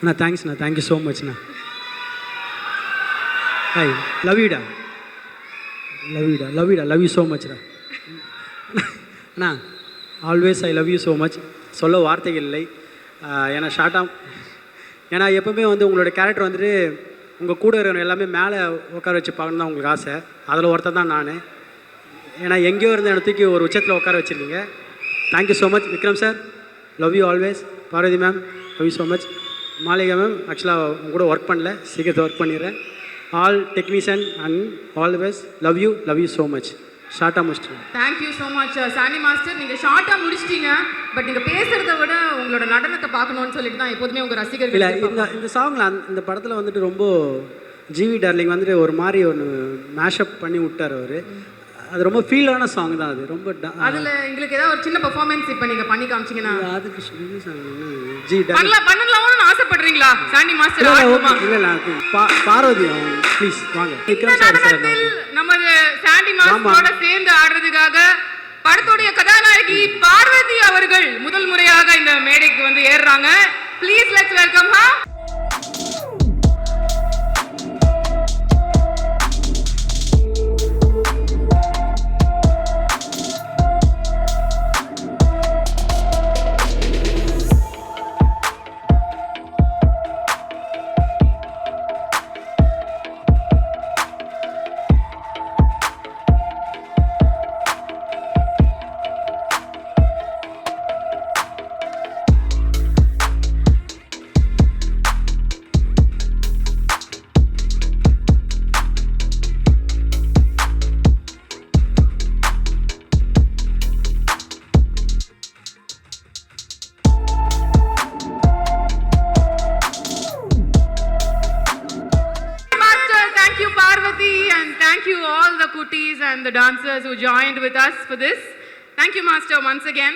அண்ணா தேங்க்ஸ்ண்ணா, thank you so மச்ண்ணா. Hi, love யூடா, லவ் யூ ஸோ மச்டா. அண்ணா always I love you so much. சொல்ல வார்த்தைகள் இல்லை. ஏன்னா ஏன்னா எப்போவுமே வந்து உங்களோட கேரக்டர் வந்துட்டு உங்கள் கூட இருக்கிற எல்லாமே மேலே உட்கார வச்சு பார்க்கணும் தான் உங்களுக்கு ஆசை. அதில் ஒருத்தர் தான் நான். ஏன்னா எங்கேயோ இருந்த என்னை தூக்கி ஒரு உச்சத்தில் உட்கார வச்சுருக்கீங்க. Thank you so much. Vikram sir, love you always. Parvathi ma'am, love you so much. Malika ma'am, ஆக்சுவலாக உங்க கூட ஒர்க் பண்ணல, சீக்கிரத்தை ஒர்க் பண்ணிடுறேன். All technician and all the best. Love you so much. ஷார்ட்டாக முடிச்சிட்டேன். Thank you so much Sandy master. நீங்கள் ஷார்ட்டாக முடிச்சிட்டீங்க. பட் நீங்கள் பேசுகிறத விட உங்களோட நடனத்தை பார்க்கணுன்னு சொல்லிட்டு தான் எப்போதுமே உங்கள் ரசிகர்கள். இல்லை, இந்த சாங்கில் இந்த படத்தில் வந்துட்டு ரொம்ப ஜிவி டார்லிங் வந்துட்டு ஒரு மாதிரி ஒன்று மேஷப் பண்ணி விட்டார் அவர். அது ரொம்ப ஃபீலான சாங் தான். அது ரொம்ப அதில் எங்களுக்கு ஏதாவது ஒரு சின்ன பெர்ஃபார்மன்ஸ் இப்போ நீங்கள் பண்ணி காமிச்சிங்கன்னா அதுக்கு பண்ணலாம்னு ஆசைப்படுறீங்களா சாண்டி மாஸ்டர்? இல்லை பார்வதி ப்ளீஸ் வாங்க. நமது சாண்டி மாஸ்டரோட சேர்ந்து ஆடுறதுக்காக படத்துடைய கதாநாயகி பார்வதி அவர்கள் முதல் முறையாக இந்த மேடைக்கு வந்து ஏறுறாங்க. Please let's welcome her. And thank you all the cuties and the dancers who joined with us for this. Thank you, Master, once again.